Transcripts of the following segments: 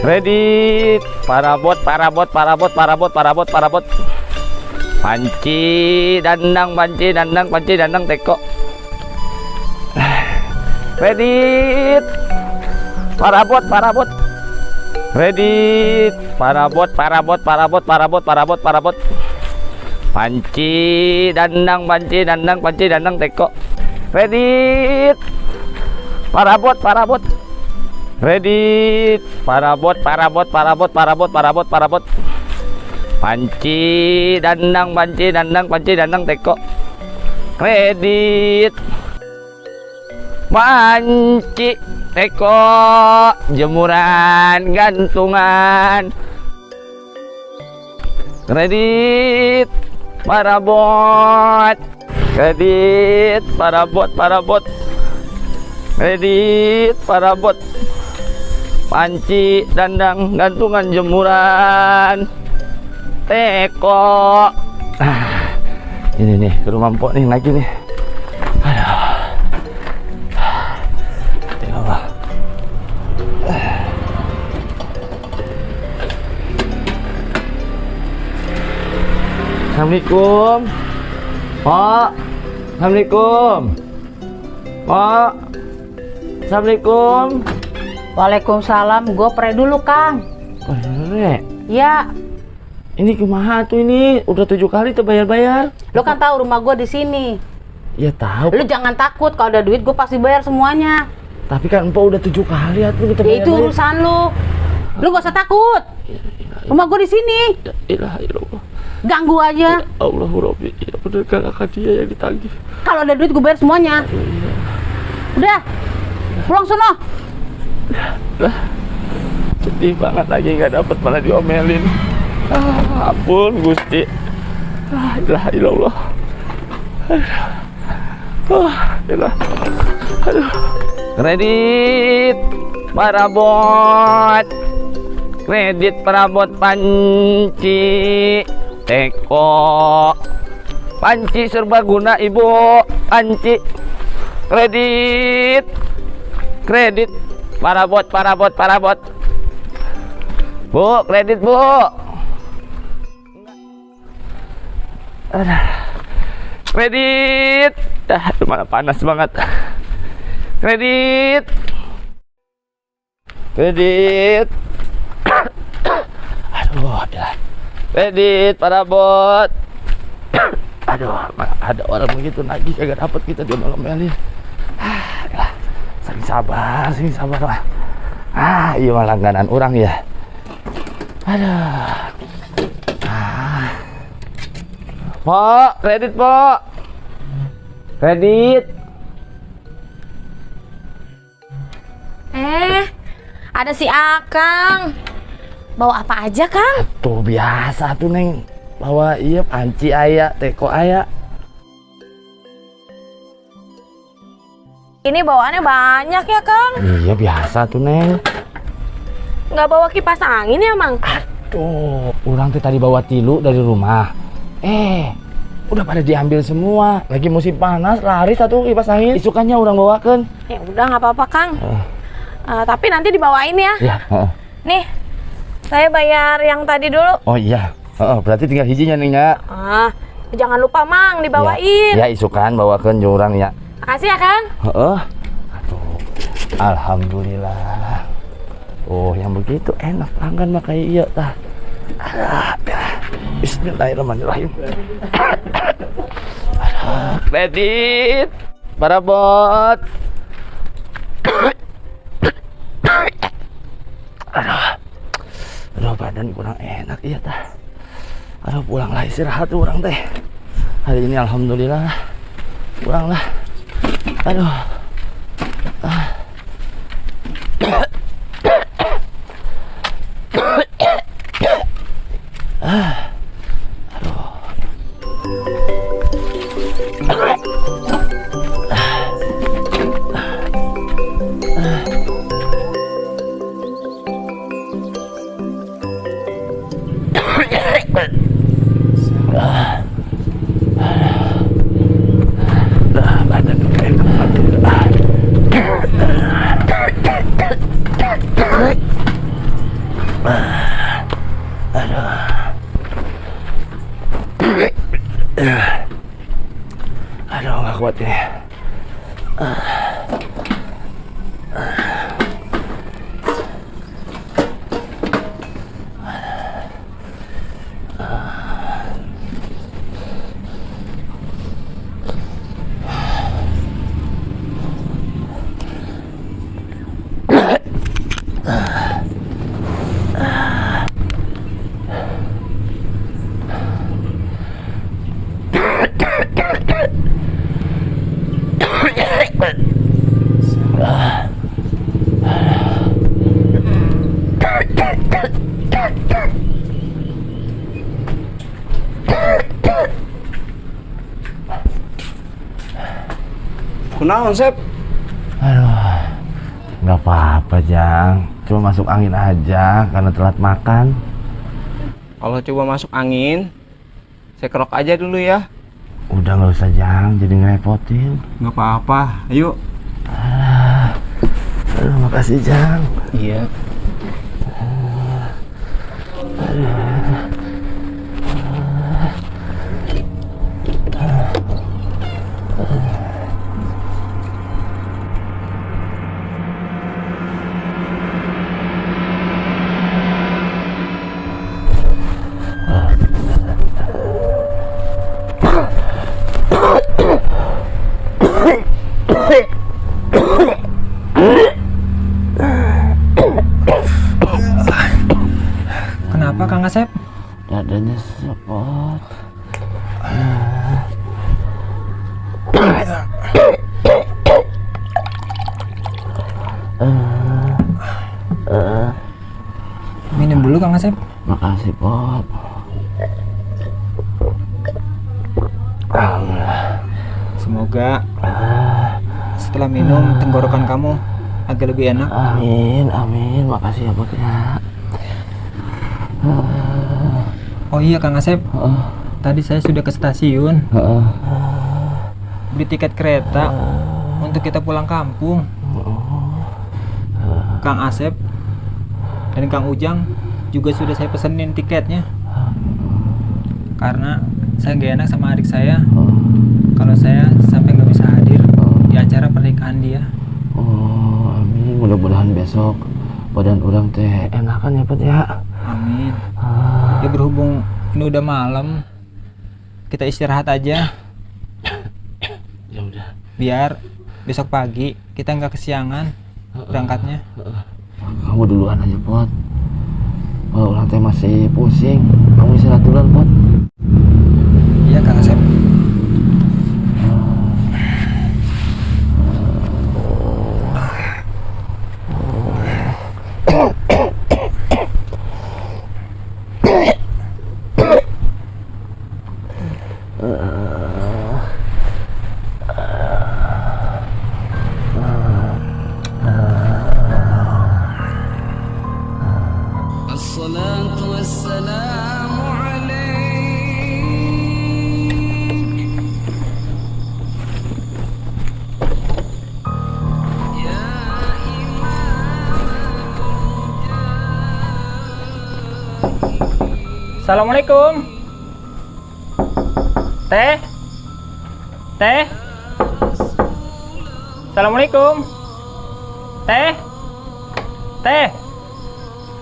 Ready, parabot, parabot, parabot, parabot, parabot, parabot. Panci, dandang, panci, dandang, panci, dandang, teko. Ready, parabot, parabot. Ready, parabot, parabot, parabot, parabot, parabot, parabot. Panci, dandang, panci, dandang, panci, dandang, teko. Ready, parabot, parabot. Ready, parabot, parabot, parabot, parabot, parabot, parabot. Panci, dandang, panci, dandang, panci, dandang, teko. Ready, panci, teko, jemuran, gantungan. Ready, parabot. Ready, parabot, parabot. Ready, parabot. Panci, dandang, gantungan, jemuran, teko. Ini nih rumah mpok nih lagi nih. Aduh. Ya Allah. Assalamualaikum. Pak. Assalamualaikum. Pak. Assalamualaikum. Waalaikumsalam. Gue pre dulu, Kang. Oh, Rek. Ya, Ini kumaha tuh ini? Udah 7 kali tuh bayar-bayar. lo kan tahu rumah gue di sini. Ya tahu. Lo jangan takut, kalau ada duit gue pasti bayar semuanya. Tapi kan Empok udah 7 kali atuh kita Ya itu bayar-bayar. urusan lo. Lo gak usah takut. Rumah gue di sini. La ilaha illallah. Ganggu aja. Allahu Rabbi. Ya bener kan akan dia yang ditagih. Kalau ada duit gue bayar semuanya. Udah. Pulang sono. Lah. Sedih banget lagi nggak dapat malah diomelin. Ampun Gusti. La ilaha illallah. Ilah. Aduh. Kredit parabot. Kredit parabot panci. Teko. Panci serbaguna Ibu. Panci. Kredit. Kredit parabot, parabot, parabot. Bu, kredit Bu. Kredit. Mana panas banget. Kredit. Kredit. Aduh, ya. Kredit parabot. Aduh, ada orang begitu lagi kagak dapat kita dia ngomelin. Ya. Sing sabar lah. Iya mah langganan orang ya. Aduh. Pak, kredit Pak. Kredit. Ada si Akang. Bawa apa aja, Kang? Tuh biasa tuh Neng. Bawa iya panci aya, teko aya. Ini bawaannya banyak ya, Kang? Iya biasa tuh Neng. Nggak bawa kipas angin ya, Mang? Tuh, orang tuh tadi bawa tilu dari rumah. Udah pada diambil semua. Lagi musim panas, lari satu kipas angin. Isukannya orang bawakan. Ya udah nggak apa-apa, Kang. Tapi nanti dibawain ya. Ya. Nih, saya bayar yang tadi dulu. Oh iya. Berarti tinggal hijinya Neng ya. Jangan lupa, Mang, dibawain. Ya isukan bawakan jurang ya. Makasih ya, Kang. Aduh. Alhamdulillah. Oh, yang begitu enak pelanggan mah kayak iya tah. Bismillahirrahmanirrahim. Kredit parabot. Aduh, badan kurang enak iya tah. Aduh, pulang lah istirahat tuh orang teh. Hari ini alhamdulillah pulang lah. Aduh. Badan kayak Aduh, nggak kuat ini. Kunaon, Sep? Aduh, nggak apa-apa, Jang. Cuma masuk angin aja karena telat makan. Kalau coba masuk angin, saya kerok aja dulu ya. Udah nggak usah, Jang. Jadi ngerepotin. Nggak apa-apa, ayo. Aduh, makasih, Jang. Iya. Kenapa Kang Asep? Dadanya sepot. Minum dulu Kang Asep. Makasih, Pot. Semoga setelah minum tenggorokan kamu agak lebih enak. Amin, amin. Makasih ya, Pot ya. Oh iya Kang Asep, tadi saya sudah ke stasiun beli tiket kereta untuk kita pulang kampung. Kang Asep dan Kang Ujang juga sudah saya pesenin tiketnya, karena saya gak enak sama adik saya kalau saya sampai nggak bisa hadir di acara pernikahan dia. Oh, amin. Mudah-mudahan besok badan orang teh enakan ya, Pot ya. Amin. Ya berhubung ini udah malam, kita istirahat aja. Ya udah. Biar besok pagi kita nggak kesiangan berangkatnya. Kamu duluan aja, Pot. Kalau orang teh masih pusing, kamu istirahat duluan, Pot. Iya Kang Asep. Assalamualaikum. Teh. Teh. Assalamualaikum. Teh. Teh.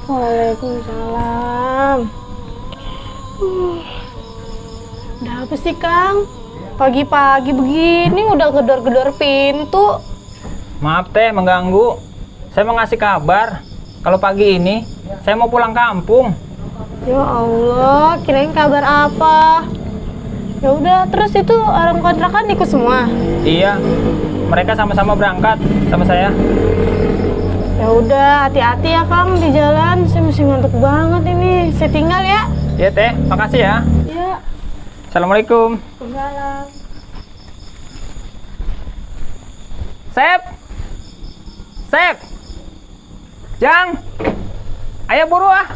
Waalaikumsalam. Udah apa sih, Kang? Pagi-pagi begini udah gedor-gedor pintu. Maaf Teh mengganggu. Saya mau ngasih kabar kalau pagi ini saya mau pulang kampung. Ya Allah, kirain kabar apa? Ya udah, terus itu orang kontrakan ikut semua. Iya. Mereka sama-sama berangkat sama saya. Ya udah, hati-hati ya Kang di jalan. Saya masih ngantuk banget ini. Saya tinggal ya. Iya Teh, makasih ya. Ya. Assalamualaikum. Waalaikumsalam. Sep. Sep. Jang. Ayo buru ah.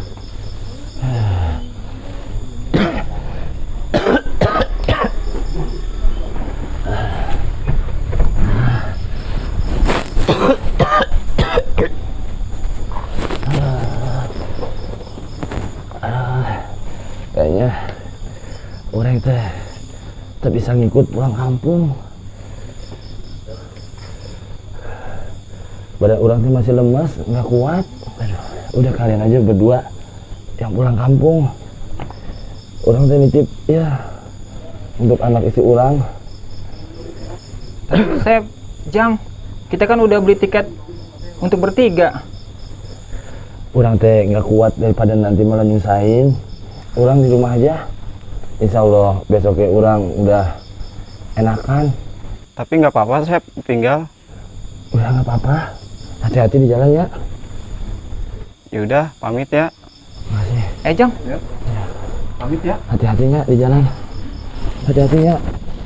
Kayaknya orang teh tak bisa bisa ngikut pulang kampung. Badan orang tuh masih lemas, nggak kuat. Aduh, udah kalian aja berdua yang pulang kampung. Orang tuh nitip ya untuk anak istri orang. Sep, Jang, kita kan udah beli tiket untuk bertiga. Orang teh nggak kuat daripada nanti malah nyusahin. Orang di rumah aja. Insya Allah besoknya orang udah enakan. Tapi nggak apa-apa, Sep, tinggal. Udah nggak apa-apa. Hati-hati di jalan ya. Yaudah, pamit ya. Makasih. Jang. Pamit ya. Hati-hatinya di jalan. Hati-hatinya.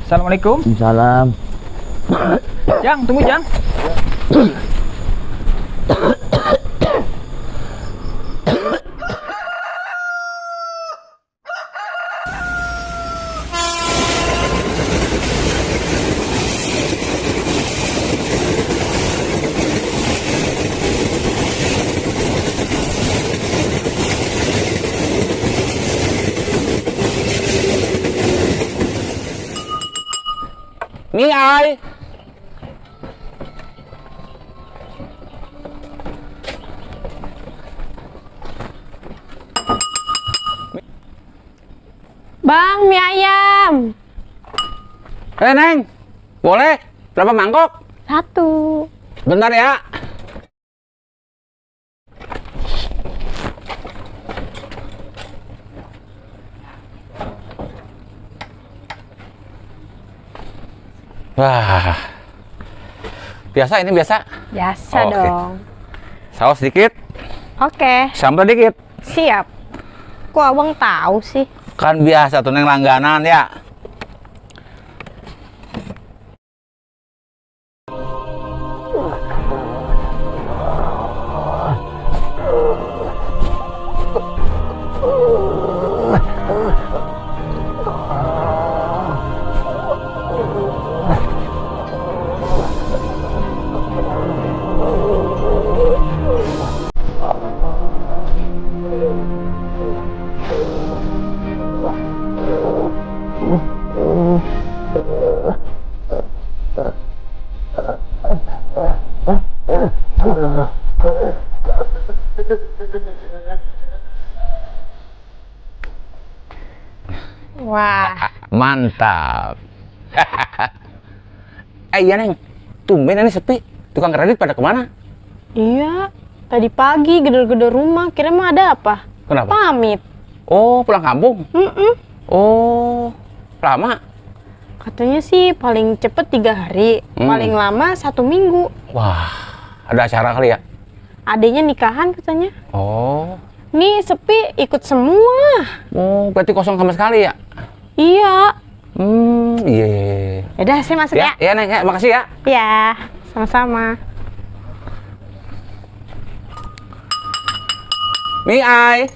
Assalamualaikum. Salam. Jang, tunggu Jang. Mi ai. Bang, mie ayam. Neng, boleh? Berapa mangkok? 1. Bentar ya. Wah, biasa ini biasa. Biasa Oke. dong. Saus sedikit, Oke, sambal dikit. siap. Kok abang tahu sih? Kan biasa tuh neng langganan ya. Wah, Mantap. Iya neng, tumben ini sepi. Tukang kredit pada kemana? iya. Tadi pagi gedor-gedor rumah, kira mau ada apa? Kenapa? Pamit. Oh, pulang kampung. Mm-mm. Oh, lama. Katanya sih paling cepet 3 hari, paling lama 1 minggu. Wah, ada acara kali ya? Adanya nikahan katanya. Oh, Nih sepi, ikut semua. berarti kosong sama sekali ya? Iya. Iya. Yaudah, saya masuk ya. Ya, neng, ya, makasih ya. Ya, sama-sama. Mi ai.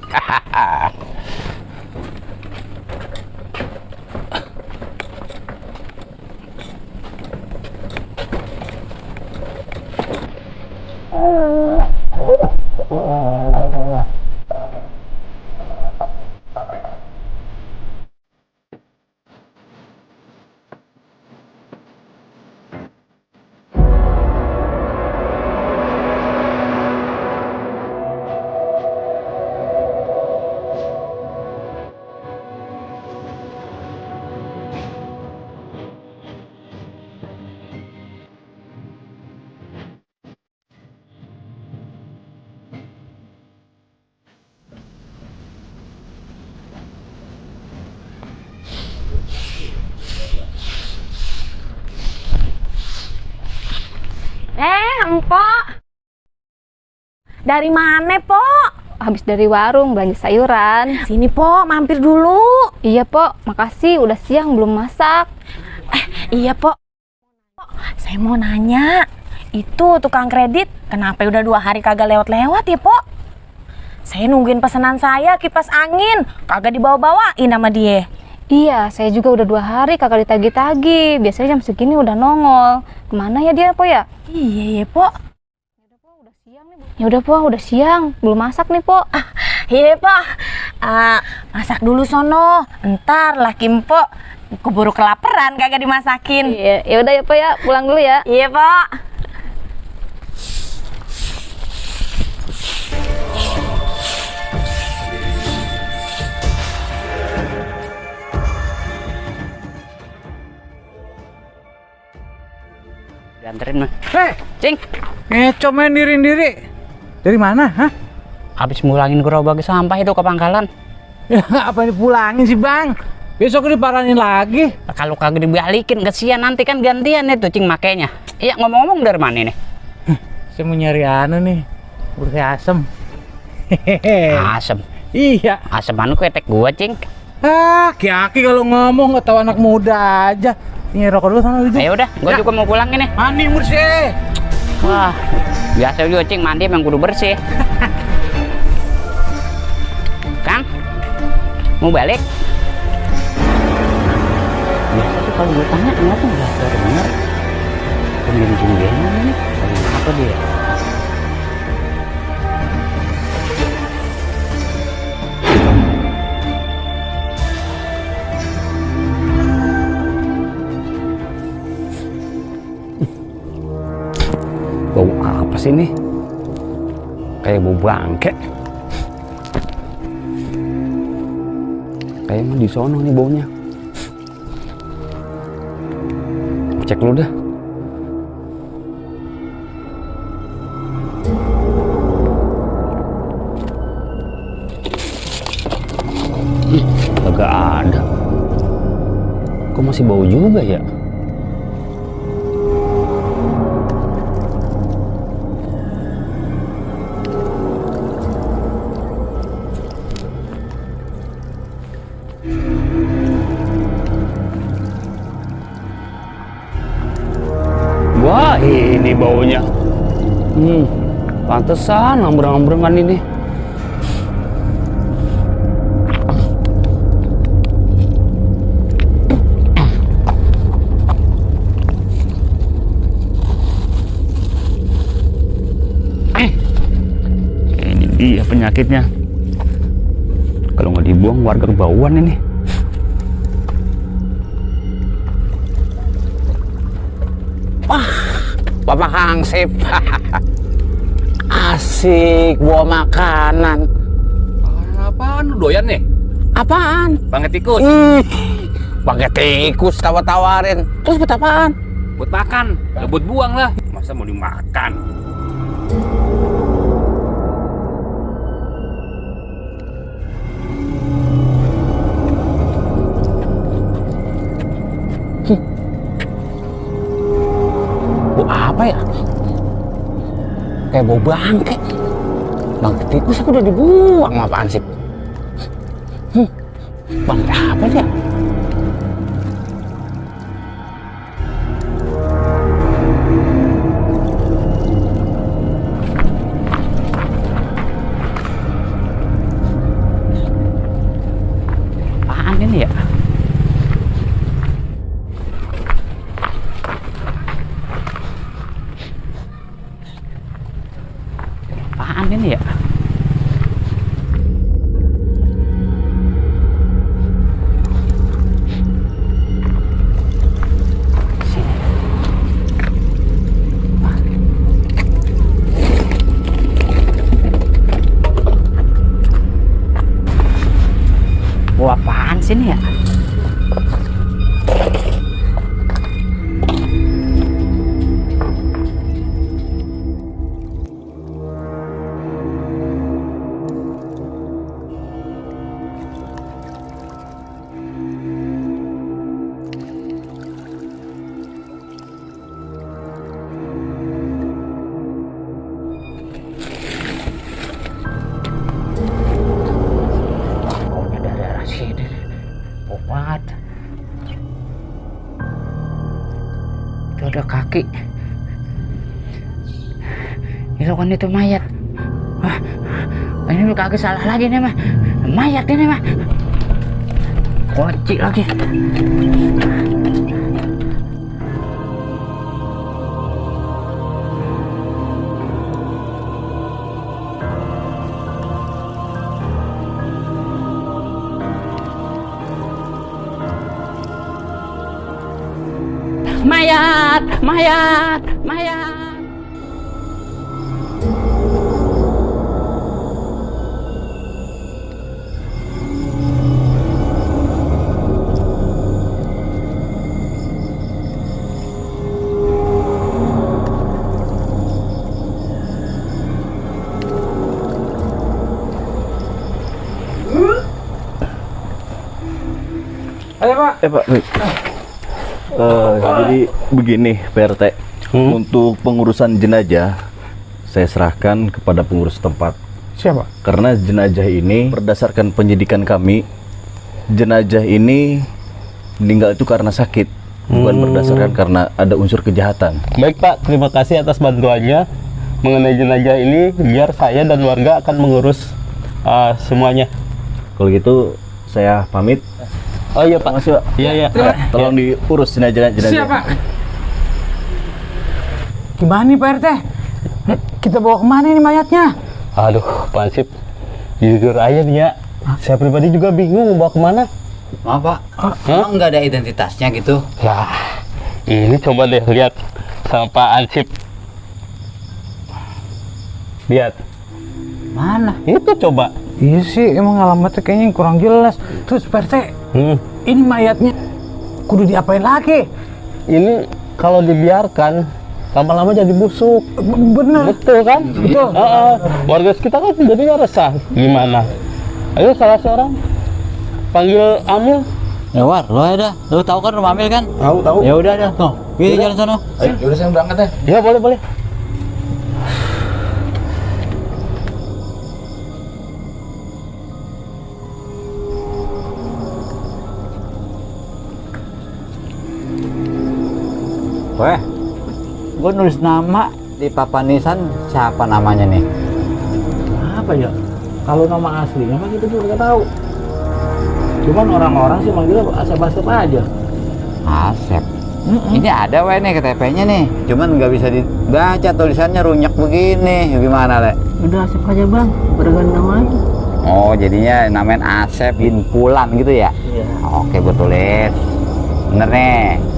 Empok. Dari mana, Pok? Habis dari warung belanja sayuran. Sini, Pok, mampir dulu. Iya, Pok. Makasih, udah siang belum masak. Iya, Pok. Saya mau nanya, itu tukang kredit kenapa udah 2 hari kagak lewat-lewat ya, Pok? Saya nungguin pesanan saya kipas angin, kagak dibawa-bawain sama dia. Iya, saya juga udah 2 hari kagak ditagi-tagi. Biasanya jam segini udah nongol. Kemana ya dia, Pok ya? Iya, Pok. Ya udah, Pok, udah siang. Belum masak nih, Pok. Iya, Pok. Masak dulu sono. Ntar laki Mpok Keburu kelaparan kagak dimasakin. Iya, ya udah ya Pak ya, pulang dulu ya. Iya, Pak. Dianterin mah. Hei, Cing, ngeco main diri. Dari mana, hah? habis mulangin gerobak sampah itu ke pangkalan. Ya, apa dipulangin sih, Bang? Besok diparanin lagi. Kalau kagak dibalikin kesian nanti kan gantian itu Cing makainya. Iya, ngomong-ngomong dari mana nih? Saya mau nyari anu nih, bersih asem. Hehehe. Asem. Iya. Asem anu ketek gua, Cing. Ah, Ki-Aki kalau ngomong nggak tahu anak muda aja. Ini rokok dulu sama itu. Ayo udah, gua Ya. juga mau pulang ini. Mandi bersih. Wah, biasa juga Cing mandi emang kudu bersih. Kang, mau balik? Biasa tuh kalau gue tanya kenapa nggak denger. Pemimpin gimana nih? Apa dia? Bau apa sih ini? Kayak bau bangke. Kayaknya di sono nih baunya. Cek dulu dah. Kagak ada. Kok masih bau juga ya? Wah, ini baunya. Pantesan ambreng-ambrengan ini. Ini dia penyakitnya. Kalau nggak dibuang warga kebauan ini. Bapak Hangsip. Asik bawa makanan. Apaan lu doyan nih? Apaan? Banget tikus. Pakai tikus tawarin. Terus buat apaan? Buat makan, gak buat buang lah. Masa mau dimakan? Bau apa ya? Kayak bau bangke. Bangke tikus aku udah dibuang, apaan sih? Bangke apa dia? Apaan ini ya? Apaan ini ya? Sini. Wah, apaan sih ini ya? Baunya daerah sini. Bau banget. Itu ada kaki. Itu kan itu mayat. Wah, ini kaki salah lagi nih mah. Mayat ini mah. Kunci lagi. mayat, mayat, mayat. Ayo Pak. Pak, baik. Jadi begini Pak RT, untuk pengurusan jenazah saya serahkan kepada pengurus tempat. Siapa? Karena jenazah ini berdasarkan penyidikan kami, jenazah ini meninggal itu karena sakit, bukan berdasarkan karena ada unsur kejahatan. Baik Pak, terima kasih atas bantuannya mengenai jenazah ini, biar saya dan warga akan mengurus semuanya. Kalau gitu saya pamit. Oh iya Pak. Makasih Pak. Iya iya. Tolong diurus jenazah. Siapa? Gimana nih Pak RT? Kita bawa kemana nih mayatnya? Aduh, Pak Ansip, jujur aja nih ya, saya pribadi juga bingung mau bawa kemana. Maaf Pak, emang nggak ada identitasnya gitu? Nah, ini coba deh lihat sama Pak Ansip. Lihat. Mana? Itu coba. Iya sih, emang alamatnya kayaknya kurang jelas. Terus Pak RT, ini mayatnya kudu diapain lagi? Ini kalau dibiarkan lama-lama jadi busuk. Bener. Betul kan? Betul. Warga sekitar kan jadinya resah. Gimana? Ayo salah seorang panggil Amil. Ya War, lo ada. Lo tahu kan rumah Amil kan? Tahu. Ya udah dah, tuh. Kita jalan sono. Ayo, udah saya berangkat ya. Ya boleh. Weh, gue nulis nama di papan nisan, siapa namanya nih? Apa ya? Kalau nama aslinya mah kita juga nggak tahu. Cuman orang-orang sih manggilnya Asep-Asep aja. Asep. Ini ada weh nih KTP-nya nih. Cuman nggak bisa dibaca tulisannya runyak begini. Gimana, Le? Udah Asep aja bang, bergandang lagi. Oh, jadinya namanya Asep bin Pulan gitu ya? Iya. Oke, gue tulis. Bener nih.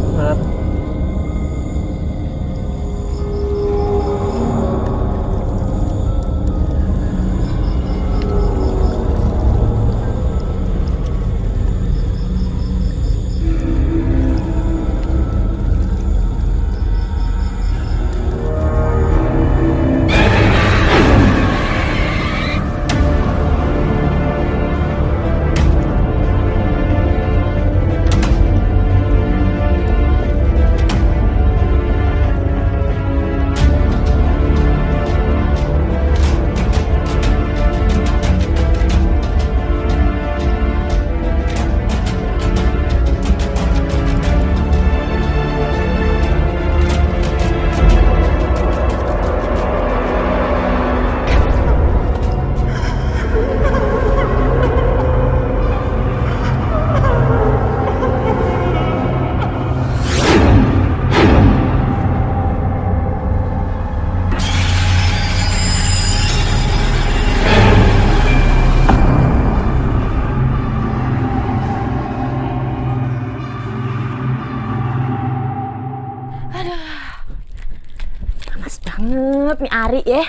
banget nih Ari ya.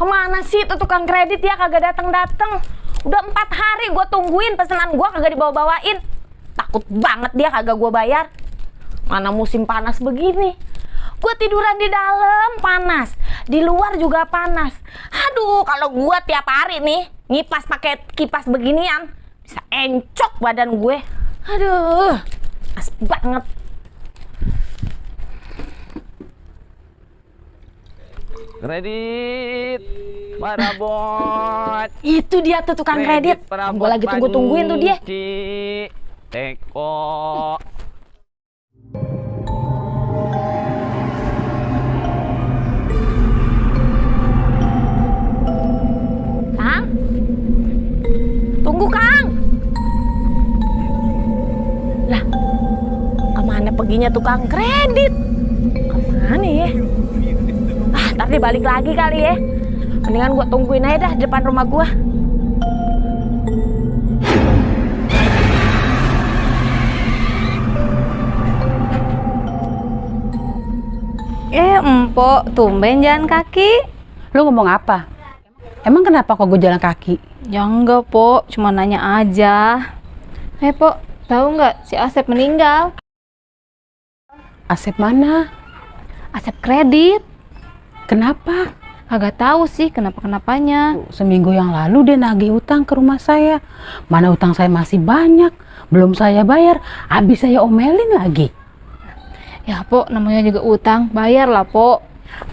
Kemana sih tuh tukang kredit ya, kagak dateng-dateng. Udah 4 hari gue tungguin pesanan gue kagak dibawa-bawain. Takut banget dia kagak gue bayar. Mana musim panas begini. Gue tiduran di dalam panas, di luar juga panas. Aduh, kalau gue tiap hari nih ngipas pakai kipas beginian, bisa encok badan gue. Aduh, panas banget. Kredit Parabot. Itu dia tuh tukang kredit. Gue lagi tunggu-tungguin tuh dia. Teko. Kang, tunggu Kang. Lah, kemana perginya tukang kredit? Kemana ya? Ntar dia balik lagi kali ya. Mendingan gua tungguin aja dah di depan rumah gua. Empok, tumben jalan kaki. Lu ngomong apa? Emang kenapa kok gue jalan kaki? Ya enggak, Pok. Cuma nanya aja. Pok, tahu nggak si Asep meninggal? Asep mana? Asep kredit. Kenapa? Kagak tahu sih kenapa-kenapanya. Seminggu yang lalu dia nagih utang ke rumah saya. Mana utang saya masih banyak. Belum saya bayar, habis saya omelin lagi. Ya, Pok, namanya juga utang. Bayar lah, Pok.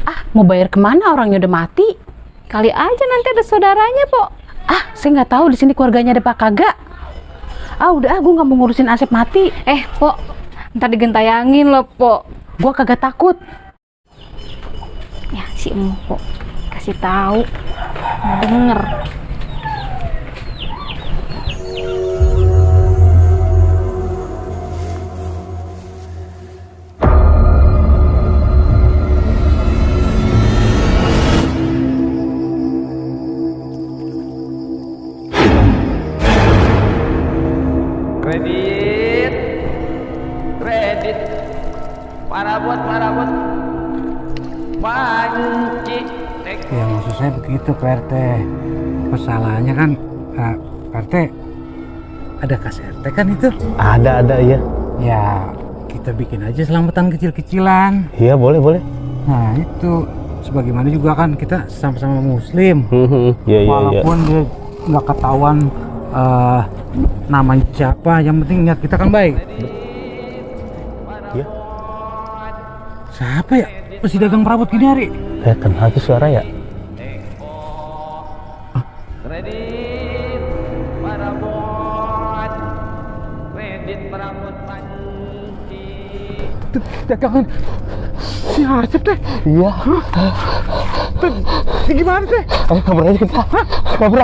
Ah, mau bayar kemana? Orangnya udah mati. Kali aja nanti ada saudaranya, Pok. Ah, saya nggak tahu di sini keluarganya ada apa kagak. Ah, udah, gue nggak mau ngurusin Asep mati. Pok, ntar digentayangin loh, Pok. Gue kagak takut. Ya, si Empok kasih tahu. Nggak denger. Kredit, parabot, panci. Ya maksud saya begitu Pak RT. Masalahnya kan Pak RT ada kas RT kan itu? Ada ya. Ya kita bikin aja selamatan kecil-kecilan. Iya boleh. Nah itu sebagaimana juga kan kita sama-sama muslim. Iya. Walaupun dia nggak ketahuan namanya siapa, yang penting niat kita kan baik. Iya. Siapa ya? Masih dagang perabot gini hari? Kenal tuh suara ya? Kredit, parabot, kredit, parabot, panci. Dagangan si Asep teh? Iya. Gimana teh? Ayo kabur aja kita. Kabur.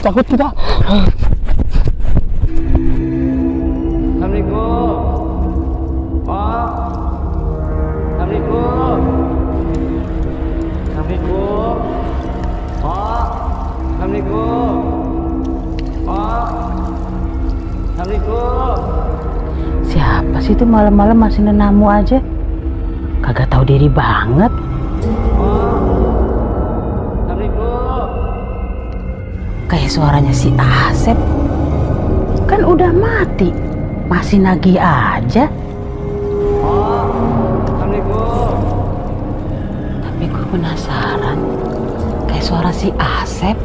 Takut kita. Assalamualaikum. Assalamualaikum. Assalamualaikum. Assalamualaikum. Assalamualaikum. Siapa sih itu malam-malam masih nenamu aja? Kagak tahu diri banget. Assalamualaikum. Kayak suaranya si Asep. Kan udah mati, masih nagih aja. Assalamualaikum. Tapi gue penasaran, kayak suara si Asep.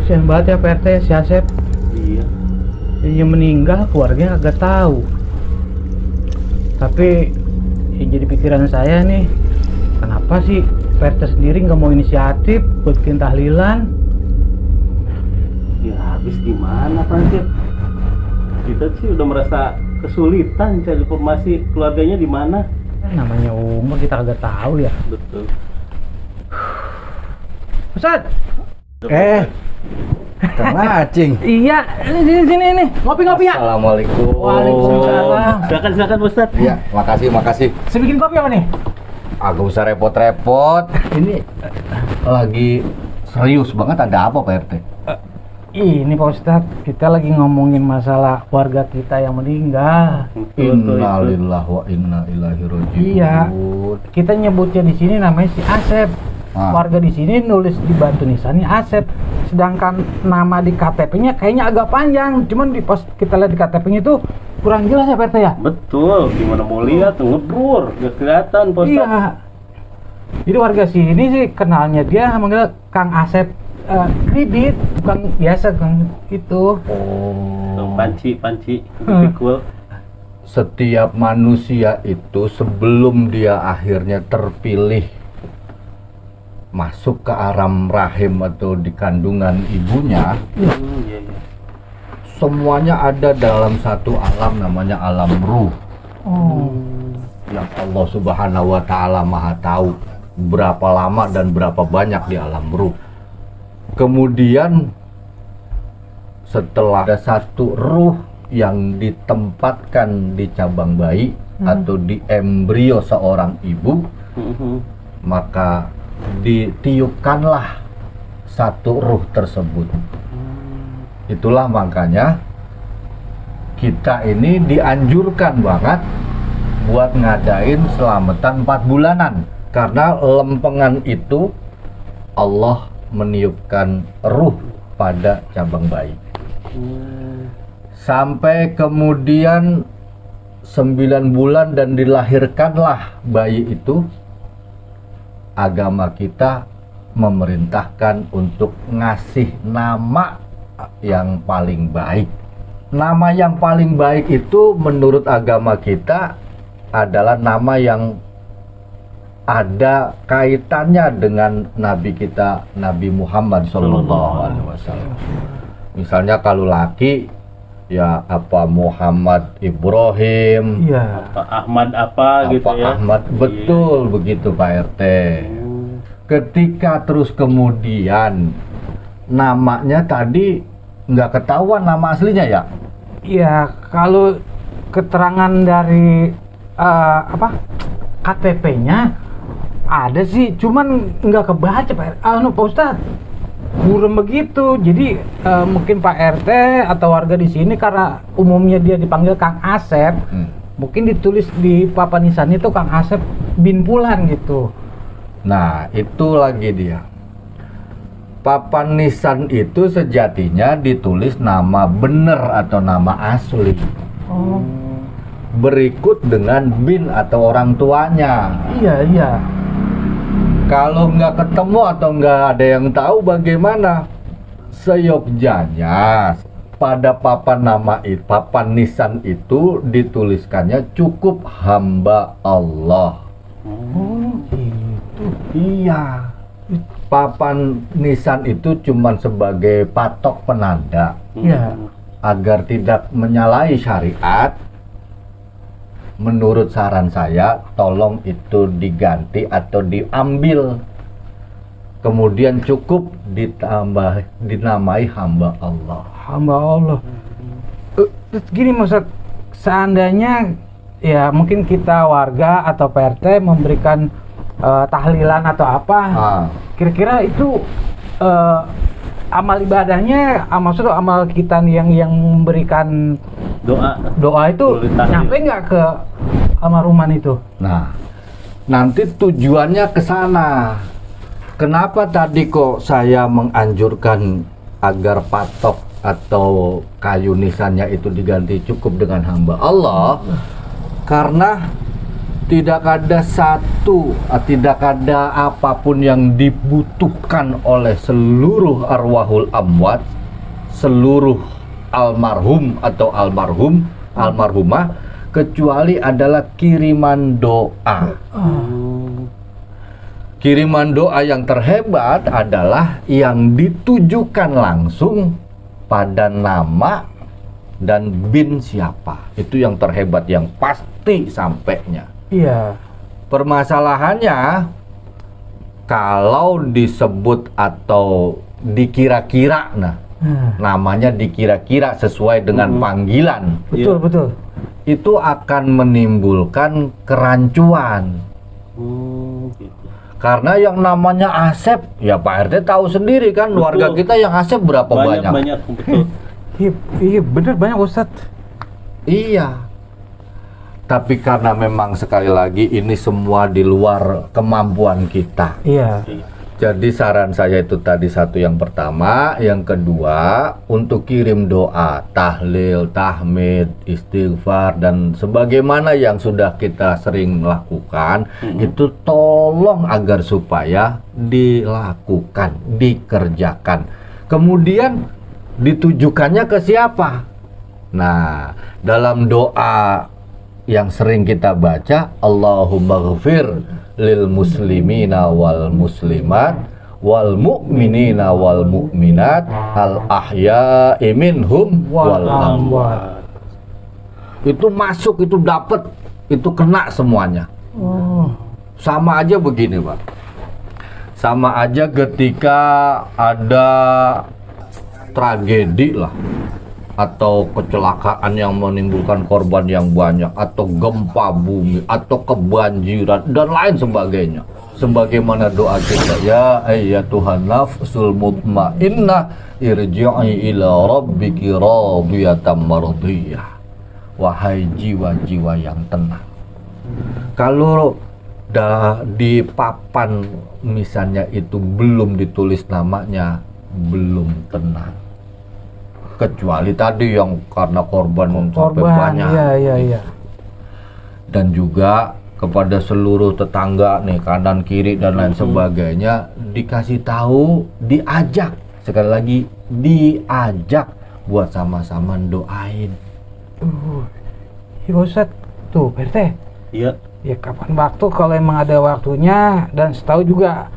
Kasian banget ya Pak RT si Asep. Iya. Yang meninggal keluarganya agak tahu. Tapi yang jadi pikiran saya nih, kenapa sih Pak RT sendiri nggak mau inisiatif buat bikin tahlilan? Ya habis gimana Pak? Kita sih udah merasa kesulitan cari informasi keluarganya di mana. Namanya umur kita agak tahu ya. Betul. Ustaz. Kang Acing. Iya, sini nih. Ngopi ya. Assalamualaikum. Waalaikumsalam. Silakan Ustaz. Iya, makasih. Saya bikin kopi apa nih? Agak usah repot-repot. Ini lagi serius banget, ada apa Pak RT? Ini Pak Ustadz, kita lagi ngomongin masalah warga kita yang meninggal. Innalillahi wa inna ilaihi raji'un. Iya, kita nyebutnya di sini namanya si Asep. Warga di sini nulis di batu nisannya Asep, sedangkan nama di KTP-nya kayaknya agak panjang. Cuman di pas kita lihat di KTP-nya itu kurang jelas ya Pak RT ya. Betul, gimana mau lihat ngebur, gak kelihatan Pak Ustadz. Iya. Jadi warga sini sih kenalnya dia manggil Kang Asep kredit, bukan biasa Kang itu. Panci, pikul. Setiap manusia itu sebelum dia akhirnya terpilih masuk ke alam rahim atau di kandungan ibunya, semuanya ada dalam satu alam namanya alam ruh. yang Allah Subhanahu wa Ta'ala Maha tahu berapa lama dan berapa banyak di alam ruh. Kemudian setelah ada satu ruh yang ditempatkan di cabang bayi atau di embrio seorang ibu, maka ditiupkanlah satu ruh tersebut. Itulah makanya kita ini dianjurkan banget buat ngadain selamatan 4 bulanan, karena lempengan itu Allah meniupkan ruh pada cabang bayi. Sampai kemudian 9 bulan dan dilahirkanlah bayi itu, agama kita memerintahkan untuk ngasih nama yang paling baik. Nama yang paling baik itu menurut agama kita adalah nama yang ada kaitannya dengan Nabi kita, Nabi Muhammad SAW. Misalnya kalau laki, ya apa Muhammad Ibrahim, ya Ahmad apa gitu ya. Ahmad, betul begitu Pak RT. Ketika terus kemudian namanya tadi nggak ketahuan nama aslinya ya? Iya, kalau keterangan dari KTP-nya ada sih, cuman nggak kebaca Pak Ustadz. Burem begitu, jadi mungkin Pak RT atau warga di sini karena umumnya dia dipanggil Kang Asep, mungkin ditulis di papan nisan itu Kang Asep bin Pulan gitu. Nah itu lagi dia. Papan nisan itu sejatinya ditulis nama bener atau nama asli. Berikut dengan bin atau orang tuanya. Iya. Kalau nggak ketemu atau nggak ada yang tahu bagaimana? Seyogjanya pada papan nisan itu dituliskannya cukup hamba Allah. Gitu. Iya. Papan nisan itu cuma sebagai patok penanda. Iya. Agar tidak menyalahi syariat. Menurut saran saya, tolong itu diganti atau diambil. Kemudian cukup dinamai hamba Allah. Hamba Allah. Terus gini Ustaz, seandainya ya mungkin kita warga atau PRT memberikan tahlilan atau apa, kira-kira itu amal ibadahnya, maksudnya amal kita yang memberikan doa itu nyampe nggak ke almarhuman itu? Nah, nanti tujuannya ke sana. Kenapa tadi kok saya menganjurkan agar patok atau kayu nisannya itu diganti cukup dengan hamba Allah? Karena tidak ada apapun yang dibutuhkan oleh seluruh arwahul amwat, seluruh almarhum atau almarhumah, kecuali adalah kiriman doa. Kiriman doa yang terhebat adalah yang ditujukan langsung pada nama dan bin siapa. Itu yang terhebat, yang pasti sampainya. Iya. Permasalahannya kalau disebut atau dikira-kira, namanya dikira-kira sesuai dengan panggilan. Betul. Itu akan menimbulkan kerancuan. Karena yang namanya Asep, ya Pak RT tahu sendiri kan, warga kita yang Asep berapa banyak. Banyak, betul. Iya, bener banyak Ustadz. Iya. Tapi karena memang sekali lagi ini semua di luar kemampuan kita. Iya. Jadi saran saya itu tadi satu yang pertama, yang kedua untuk kirim doa, tahlil, tahmid, istighfar dan sebagaimana yang sudah kita sering lakukan, itu tolong agar supaya dilakukan, dikerjakan. Kemudian ditujukannya ke siapa? Nah, dalam doa yang sering kita baca, Allahumma ghfir lil muslimina wal muslimat wal mu'minina wal mu'minat al ahya'i minhum wal amwat. Itu masuk, itu dapat, itu kena semuanya. Sama aja begini, Pak. Sama aja ketika ada tragedi lah, atau kecelakaan yang menimbulkan korban yang banyak, atau gempa bumi, atau kebanjiran dan lain sebagainya. Sebagaimana doa kita, ya Tuhan nafsul mutmainnah irji'i ila rabbiki radiyatan mardiyah. Wahai jiwa-jiwa yang tenang. Kalau di papan misalnya itu belum ditulis namanya, belum tenang. Kecuali tadi yang karena korban sampai banyak. Iya. Dan juga kepada seluruh tetangga nih, kanan kiri dan lain sebagainya, dikasih tahu, diajak, sekali lagi diajak buat sama-sama doain. Iya Ustaz, tuh PRT. Iya. Ya kapan waktu kalau emang ada waktunya, dan setahu juga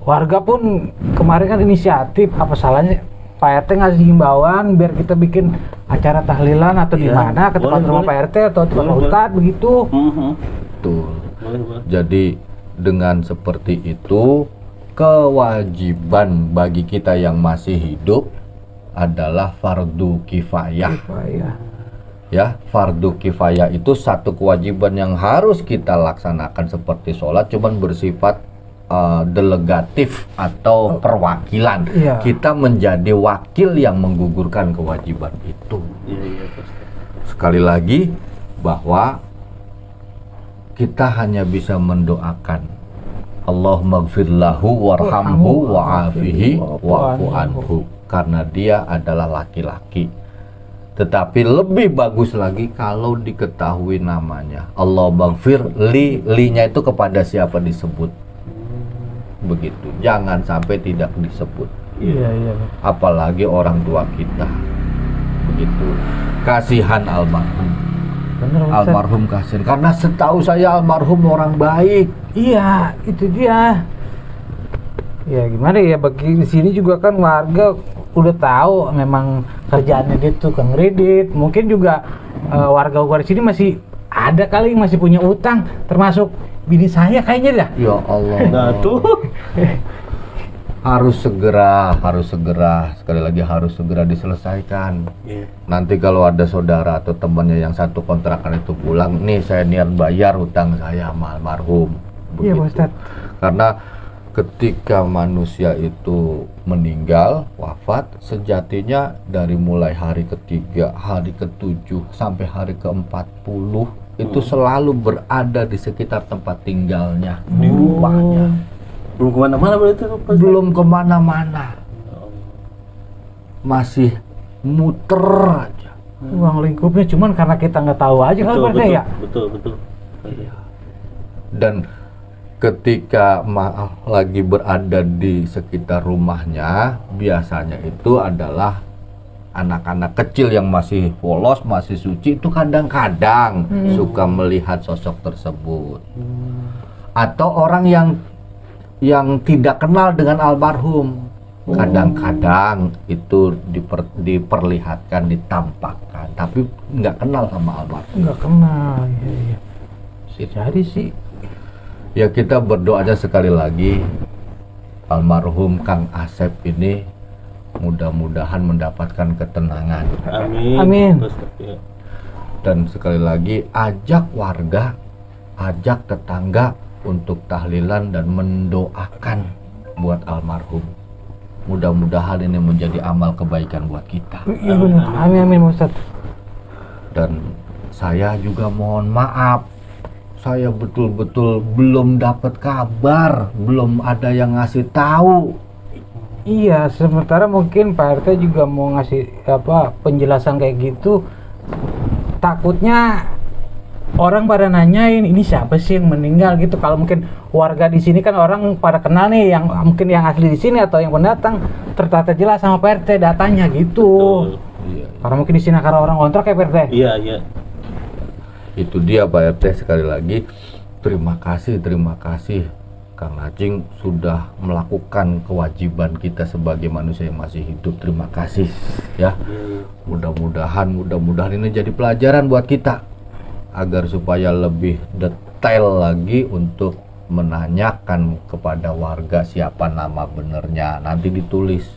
warga pun kemarin kan inisiatif, apa salahnya Pak RT ngasih himbauan biar kita bikin acara tahlilan atau di mana ke tempat rumah Pak RT atau tempat Pak Ustadz begitu. Betul. Jadi dengan seperti itu, kewajiban bagi kita yang masih hidup adalah fardu kifayah. Ya, fardu kifayah itu satu kewajiban yang harus kita laksanakan seperti sholat, cuman bersifat delegatif atau perwakilan. Kita menjadi wakil yang menggugurkan kewajiban itu. Sekali lagi bahwa kita hanya bisa mendoakan Allahumma gfir lahu warhamhu wa'afihi wa'fu anhu, karena dia adalah laki-laki. Tetapi lebih bagus lagi kalau diketahui namanya. Allah maghfir li-nya itu kepada siapa disebut. Begitu. Jangan sampai tidak disebut. Iya. Apalagi orang tua kita. Begitu. Kasihan almarhum. Bener, almarhum kasihan. Karena setahu saya almarhum orang baik. Iya, itu dia. Ya gimana ya, bagi di sini juga kan warga udah tahu memang kerjaannya dia tukang kredit. Mungkin juga warga-warga di sini masih ada kali yang masih punya utang, termasuk bini saya kayaknya dah. Ya Allah. Nah tuh. harus segera, sekali lagi harus segera diselesaikan. Nanti kalau ada saudara atau temannya yang satu kontrakan itu pulang, nih saya niat bayar utang saya sama almarhum. Iya Pak Ustadz. Karena ketika manusia itu meninggal, wafat, sejatinya dari mulai hari ketiga, hari ke-7 sampai hari ke-40 itu selalu berada di sekitar tempat tinggalnya, di rumahnya. Belum kemana-mana berarti? Belum kemana-mana. Masih muter aja. Uang lingkupnya cuman karena kita nggak tahu aja kan Pak ya? Betul. Dan ketika lagi berada di sekitar rumahnya, biasanya itu adalah anak-anak kecil yang masih polos, masih suci, itu kadang-kadang suka melihat sosok tersebut. Atau orang yang tidak kenal dengan almarhum, kadang-kadang itu diperlihatkan, ditampakkan, tapi nggak kenal sama almarhum. Nggak kenal, iya. Jadi sih. Ya kita berdoa aja sekali lagi, almarhum Kang Asep ini mudah-mudahan mendapatkan ketenangan. Amin. Dan sekali lagi ajak warga, ajak tetangga untuk tahlilan dan mendoakan buat almarhum. Mudah-mudahan ini menjadi amal kebaikan buat kita. Iya benar. Amin Ustaz. Dan saya juga mohon maaf, saya betul-betul belum dapat kabar, belum ada yang ngasih tahu. Iya, sementara mungkin Pak RT juga mau ngasih penjelasan kayak gitu. Takutnya orang pada nanyain ini siapa sih yang meninggal gitu. Kalau mungkin warga di sini kan orang pada kenal nih, yang mungkin yang asli di sini atau yang pendatang, tertata jelas sama Pak RT datanya gitu. Iya. Karena mungkin di sini karena orang kontrak ya Pak RT. Iya. Itu dia Pak RT, sekali lagi terima kasih Kang Acing sudah melakukan kewajiban kita sebagai manusia yang masih hidup. Terima kasih ya. Mudah-mudahan ini jadi pelajaran buat kita agar supaya lebih detail lagi untuk menanyakan kepada warga siapa nama benernya. Nanti ditulis.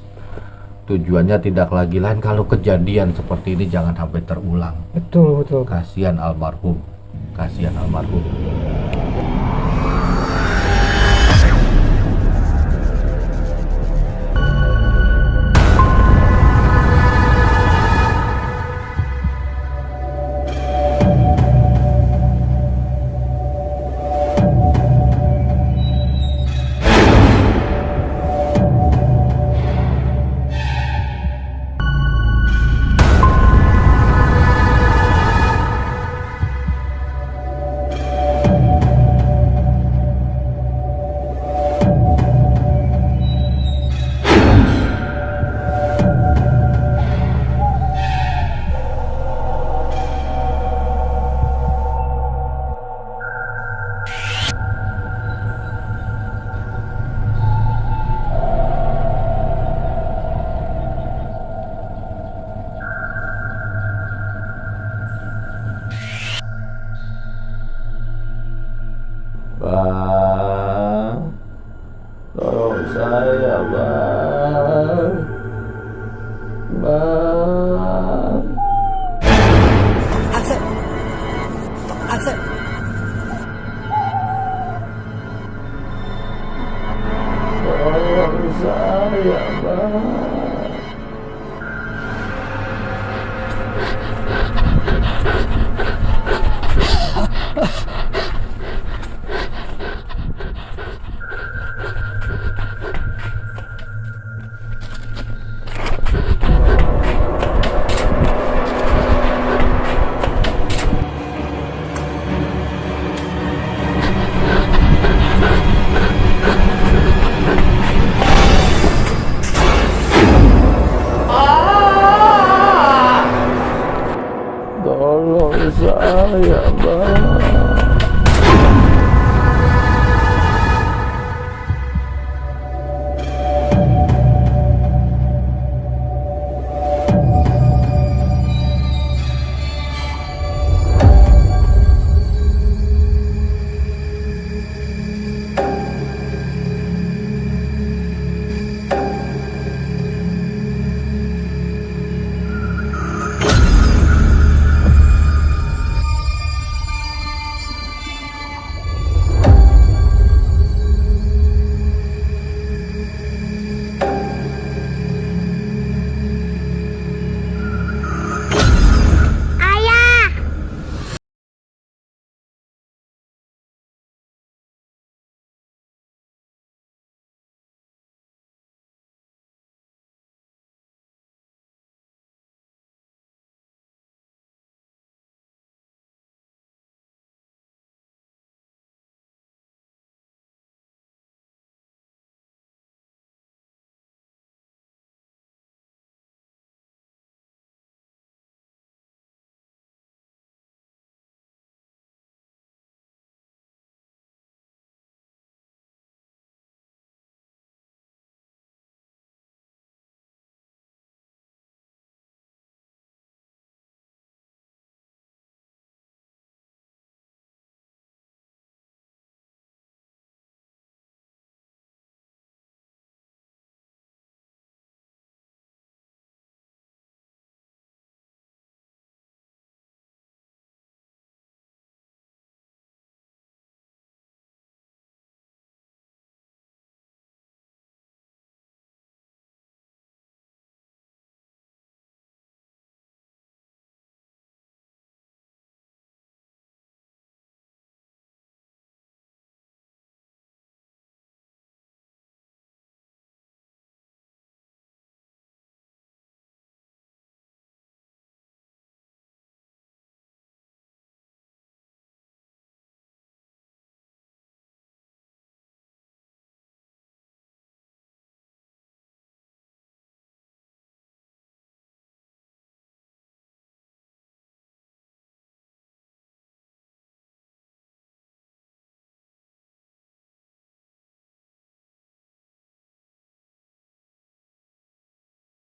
Tujuannya tidak lagi lain kalau kejadian seperti ini jangan sampai terulang. Betul, betul. Kasihan almarhum. Kasihan almarhum. Bang, tolong saya, Bang. Bang. Asep. Asep. Tolong saya, Bang. Tolong saya, Bang.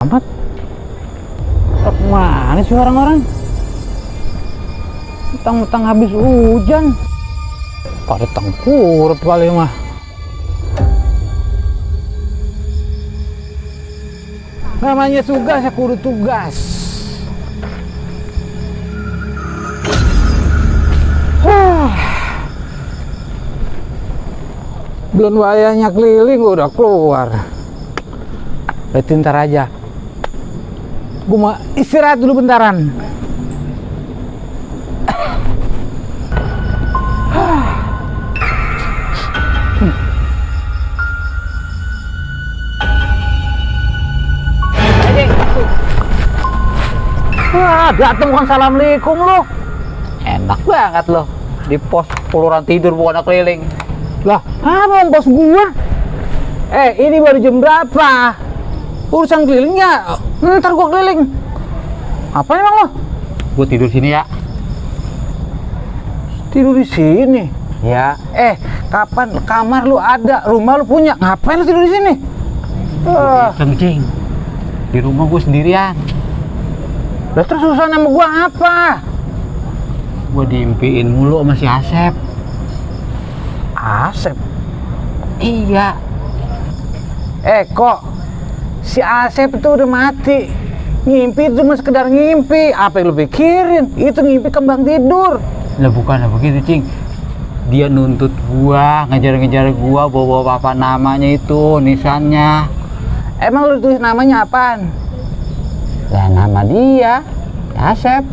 Amat. Mana sih orang-orang? Utang-utang habis hujan. Pada tengkurap kali mah. Namanya tugas ya kudu tugas. Belum wayahnya keliling udah keluar. Berarti ntar aja. Gue mau istirahat dulu bentaran. Wah, dateng bukan assalamualaikum lo. Enak banget lo. Di pos puluran tidur bukan keliling. Lah, apa bos gua? Ini baru jam berapa? Urusan kelilingnya, ntar gua keliling. Apa emang lo? Gua tidur sini ya. Tidur di sini? Ya. Kapan kamar lu ada, rumah lu punya? Ngapain lu tidur di sini? Kencing. Di rumah gua sendirian. Lah terus urusan sama gua apa? Gua diimpiin mulu sama si Asep. Asep? Iya. Kok si Asep itu udah mati. Ngimpi cuma sekedar ngimpi. Apa yang lu pikirin? Itu ngimpi kembang tidur. Lah bukan begitu, Cing. Dia nuntut gua, ngejar-ngejar gua, bawa apa namanya itu, nisannya. Emang lu tulis namanya apaan? Lah nama dia, Asep.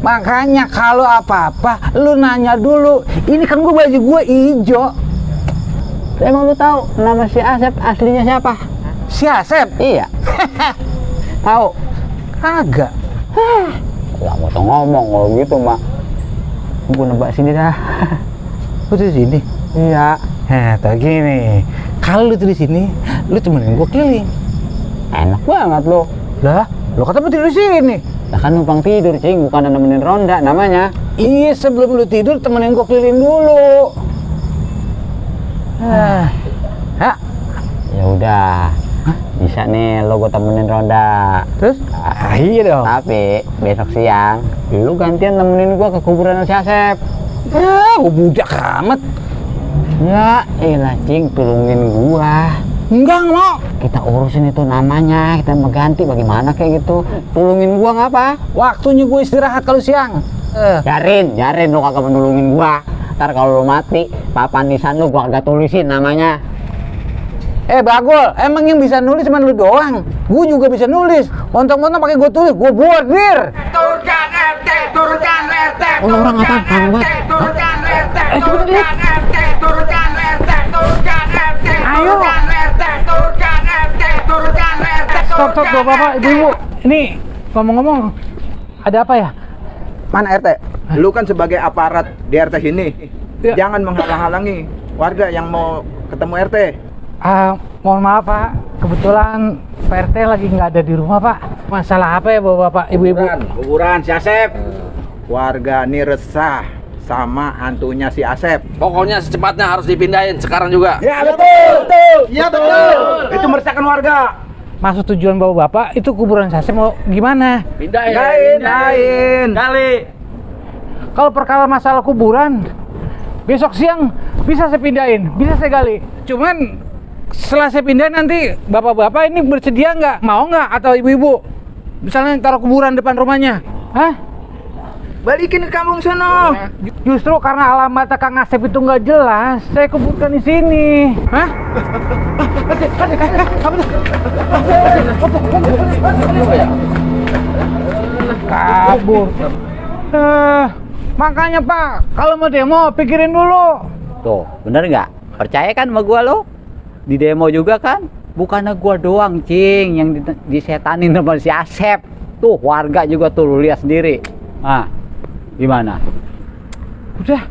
Makanya kalau apa-apa lu nanya dulu. Ini kan gua baju gua ijo. Emang lu tahu nama si Asep aslinya siapa? Si Asep? Iya. Tahu? Kagak. Lah mau ngomong kalau gitu, Mak. Gua nebak sini dah. Lu di sini? Iya. Tak gini. Kalau lu di sini, lu temenin gua keliling. Enak banget lo. Lah, lo kata mau tidur di sini. Lah kan numpang tidur, Cing, bukan nemenin ronda namanya. Iya, sebelum lu tidur temenin gua keliling dulu. Ya udah. Bisa nih lo gua temenin ronda. Terus? Iya dong. Tapi besok siang lu gantian temenin gua ke kuburan si Asep. Gua budak amat. Ya elah, Cing, tolongin gua. Enggak mau. Kita urusin itu namanya, kita mau ganti bagaimana kayak gitu. Tolongin gua ngapa? Waktunya gua istirahat kalau siang. Jarin lo kagak menolongin gua. Ntar kalau lo mati, papan nisan lo gua agak tulisin namanya. Bagul, emang yang bisa nulis cuma lu doang. Gua juga bisa nulis. Montong-montong pakai gua tulis, gua bordir. Turunkan RT, turunkan RT. Orang apa? Turunkan RT, turunkan RT, turunkan RT, turunkan RT. Ayo. Turunkan RT, turunkan RT. Stop, Bapak, Ibu. Ini ngomong-ngomong, ada apa ya? Mana RT? Lu kan sebagai aparat di RT sini. Ya. Jangan menghalang-halangi warga yang mau ketemu RT. Mohon maaf Pak, kebetulan Pak RT lagi nggak ada di rumah Pak. Masalah apa ya Bapak, Ibu-ibu? Kuburan si Asep. Warga ini resah sama hantunya si Asep. Pokoknya secepatnya harus dipindahin sekarang juga. Ya betul. Iya betul. Itu meresahkan warga. Maksud tujuan Bapak itu kuburan si Asep mau gimana? Pindahin. Kali. Kalau perkara masalah kuburan, besok siang bisa saya pindahin, bisa saya gali. Cuman setelah saya pindahin nanti bapak-bapak ini bersedia nggak? Mau nggak? Atau ibu-ibu? Misalnya taruh kuburan depan rumahnya. Hah? Balikin ke kampung sono. Justru karena alamat Kang Asep itu nggak jelas, saya kuburkan di sini. Hah? Kabur. Makanya Pak, kalau mau demo pikirin dulu. Tuh, bener nggak? Percaya kan sama gua lo? Di demo juga kan? Bukannya gua doang, Cing, yang disetanin sama si Asep. Tuh, warga juga tuh, lu lihat sendiri. Ah, gimana? Udah.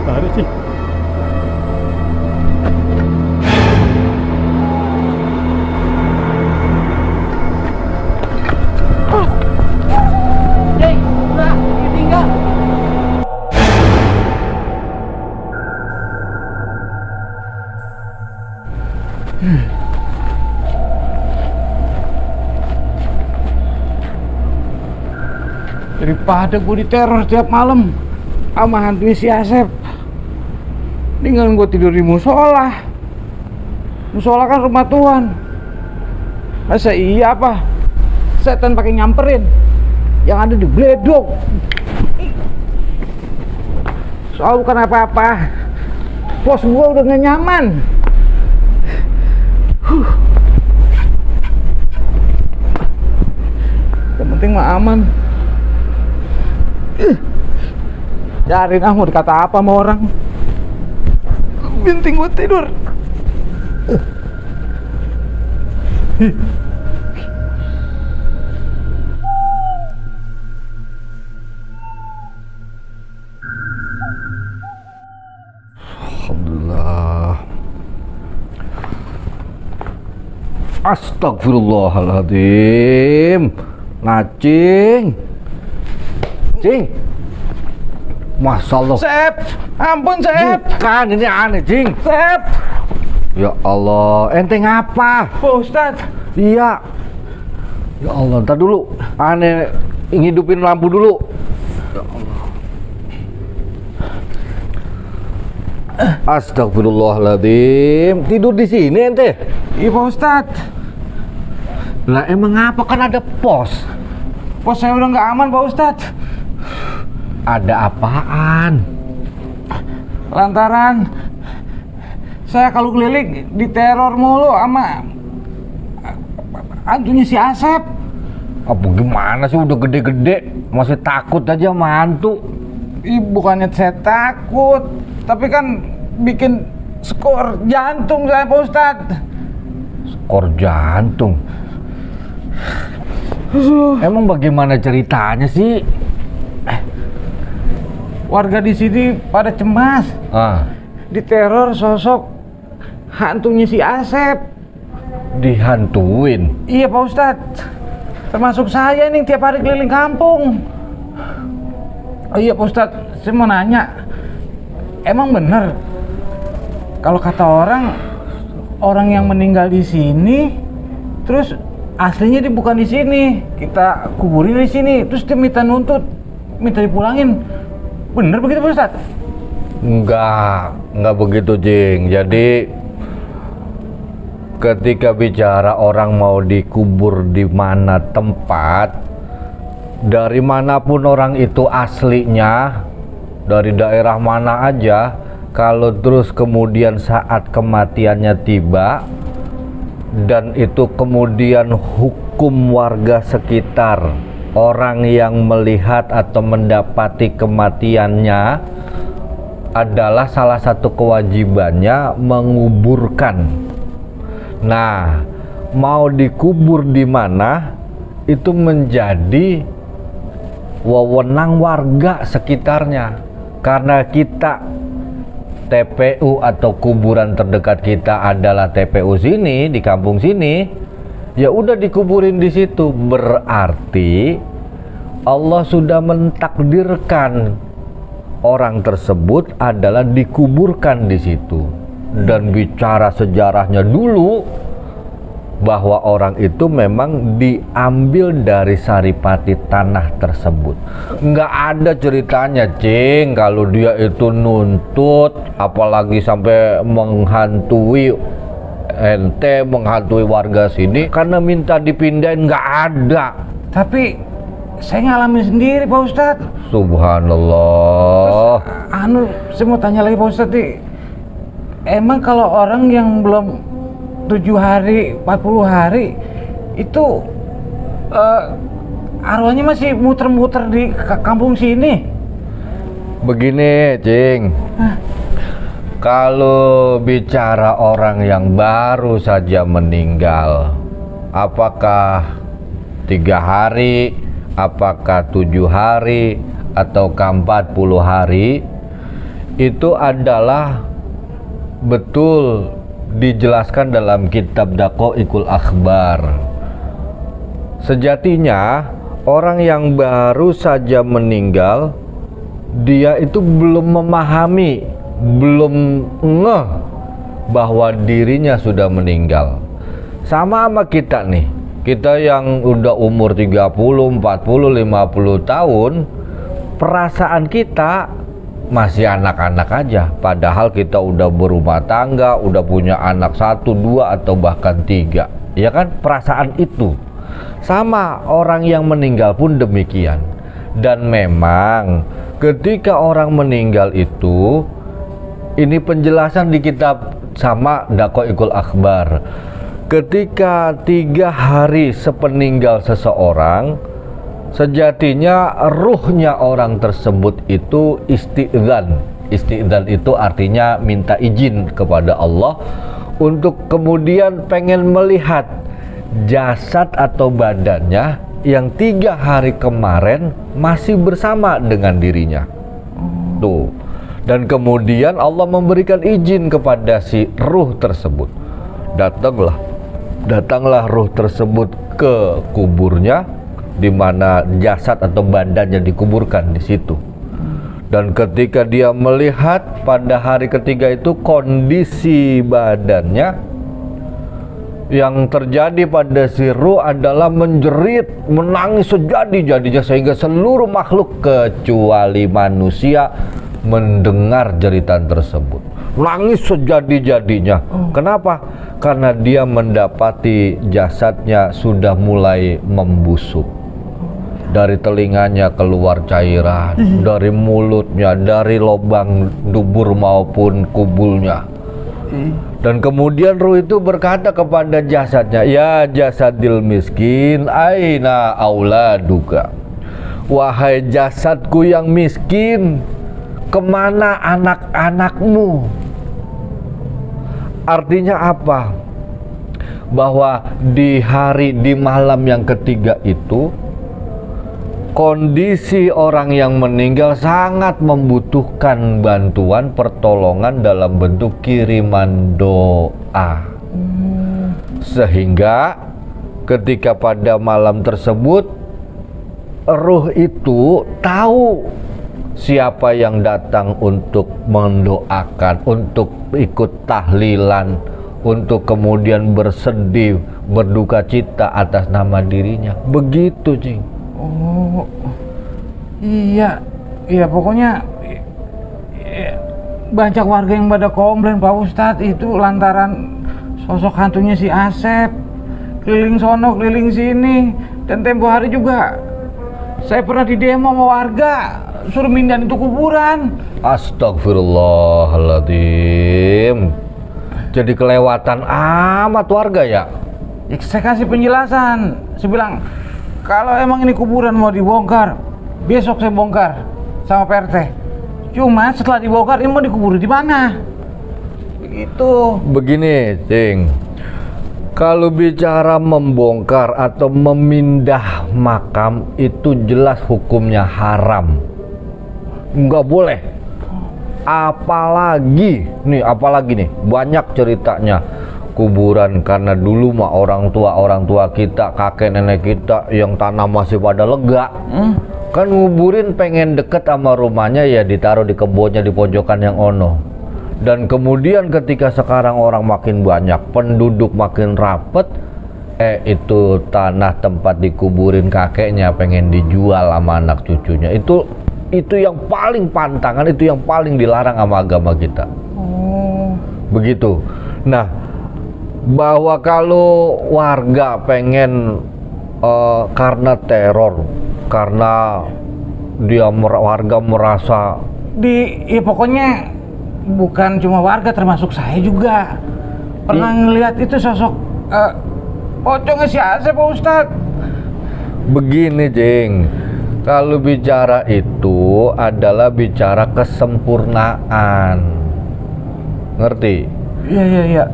Ada sih. Daripada gue diteror tiap malam sama hantu si Asep, dengan gue tidur di musola. Musola kan rumah Tuhan. Masa iya apa setan pakai nyamperin, yang ada di bledok. Soal bukan apa-apa, pos gue udah gak nyaman. Yang penting mah aman. Cariin mau dikata apa sama orang. Binting gue tidur. Alhamdulillah. Astagfirullahaladzim. Ngacing. Cing. Masya Allah. Sep, ampun Sep. Bukan, ini aneh, Cing. Sep. Ya Allah, ente ngapa? Pak Ustadz. Iya. Ya Allah, ntar dulu. Aneh ngidupin lampu dulu. Ya Allah. Astagfirullahaladzim. Tidur di sini ente? Iya Pak Ustadz. Lah emang ngapa, kan ada pos? Pos saya udah nggak aman Pak Ustadz. Ada apaan? Lantaran saya kalau keliling diteror mulu sama hantunya si Asep. Apa gimana sih, udah gede-gede masih takut aja sama hantu? Ih, bukannya saya takut, tapi kan bikin skor jantung saya Pak Ustadz. Skor jantung? Emang bagaimana ceritanya sih? Warga di sini pada cemas. Diteror sosok hantunya si Asep. Dihantuin? Iya Pak Ustadz. Termasuk saya nih tiap hari keliling kampung. Oh iya Pak Ustadz, saya mau nanya. Emang bener kalau kata orang yang meninggal di sini, terus aslinya dia bukan di sini, kita kuburin di sini, terus dia minta nuntut, minta dipulangin. Bener begitu Pak Ustadz? Enggak begitu Jing. Jadi ketika bicara orang mau dikubur di mana tempat, dari manapun orang itu aslinya, dari daerah mana aja, kalau terus kemudian saat kematiannya tiba dan itu kemudian hukum warga sekitar, orang yang melihat atau mendapati kematiannya adalah salah satu kewajibannya menguburkan. Nah, mau dikubur di mana itu menjadi wewenang warga sekitarnya. Karena kita TPU atau kuburan terdekat kita adalah TPU sini, di kampung sini, ya udah dikuburin di situ. Berarti Allah sudah mentakdirkan orang tersebut adalah dikuburkan di situ. Dan bicara sejarahnya dulu, bahwa orang itu memang diambil dari saripati tanah tersebut. Nggak ada ceritanya Cing kalau dia itu nuntut, apalagi sampai menghantui ente, menghantui warga sini karena minta dipindahin. Nggak ada. Tapi saya ngalamin sendiri Pak Ustadz. Subhanallah. Terus, saya mau tanya lagi Pak Ustadz nih. Emang kalau orang yang belum 7 hari, 40 hari itu arwahnya masih muter-muter di kampung sini? Begini Cing, kalau bicara orang yang baru saja meninggal, apakah 3 hari, apakah 7 hari, ataukah 40 hari, itu adalah betul dijelaskan dalam kitab Daqaiqul Akhbar. Sejatinya orang yang baru saja meninggal, dia itu belum memahami, belum ngeh bahwa dirinya sudah meninggal. Sama kita nih, kita yang udah umur 30, 40, 50 tahun, perasaan kita masih anak-anak aja. Padahal kita udah berumah tangga, udah punya anak 1, 2, atau bahkan 3. Ya kan, perasaan itu. Sama orang yang meninggal pun demikian. Dan memang ketika orang meninggal itu, ini penjelasan di kitab sama Daqaiqul Akhbar. Ketika 3 hari sepeninggal seseorang, sejatinya ruhnya orang tersebut itu isti'dzan. Isti'dzan itu artinya minta izin kepada Allah untuk kemudian pengen melihat jasad atau badannya yang 3 hari kemarin masih bersama dengan dirinya. Tuh. Dan kemudian Allah memberikan izin kepada si ruh tersebut. Datanglah ruh tersebut ke kuburnya, di mana jasad atau badannya dikuburkan di situ. Dan ketika dia melihat pada hari ketiga itu kondisi badannya, yang terjadi pada si ruh adalah menjerit, menangis sejadi-jadinya, sehingga seluruh makhluk kecuali manusia mendengar jeritan tersebut. Nangis sejadi-jadinya. Kenapa? Karena dia mendapati jasadnya sudah mulai membusuk. Dari telinganya keluar cairan, dari mulutnya, dari lubang dubur maupun kubulnya. Dan kemudian ruh itu berkata kepada jasadnya, "Ya jasadil miskin, aina auladuka?" Wahai jasadku yang miskin, kemana anak-anakmu? Artinya apa? Bahwa di malam yang ketiga itu, kondisi orang yang meninggal sangat membutuhkan bantuan pertolongan dalam bentuk kiriman doa. Sehingga ketika pada malam tersebut, ruh itu tahu siapa yang datang untuk mendoakan, untuk ikut tahlilan, untuk kemudian bersedih, berduka cita atas nama dirinya. Begitu, Cing. Oh, iya, pokoknya banyak warga yang pada komplain Pak Ustadz itu lantaran sosok hantunya si Asep keliling sono, keliling sini, dan tempo hari juga saya pernah didemo sama warga suruh mindahin itu kuburan. Astagfirullahaladzim. Jadi kelewatan amat warga ya? Saya kasih penjelasan. Saya bilang, kalau emang ini kuburan mau dibongkar, besok saya bongkar sama PRT. Cuma setelah dibongkar, ini mau dikubur di mana? Begitu. Begini, Cing. Kalau bicara membongkar atau memindah makam, itu jelas hukumnya haram. Nggak boleh. Apalagi nih, banyak ceritanya kuburan, karena dulu mah orang tua kita, kakek nenek kita yang tanah masih pada lega, kan nguburin pengen deket sama rumahnya, ya ditaruh di kebunnya di pojokan yang ono. Dan kemudian ketika sekarang orang makin banyak, penduduk makin rapet, itu tanah tempat dikuburin kakeknya pengen dijual sama anak cucunya. Itu yang paling pantangan, itu yang paling dilarang sama agama kita. Begitu. Nah, bahwa kalau warga pengen karena teror, karena warga merasa ya pokoknya bukan cuma warga, termasuk saya juga pernah ngelihat itu sosok pocongnya si Asep, Pak Ustadz. Begini, Jing, kalau bicara itu adalah bicara kesempurnaan, ngerti? Iya.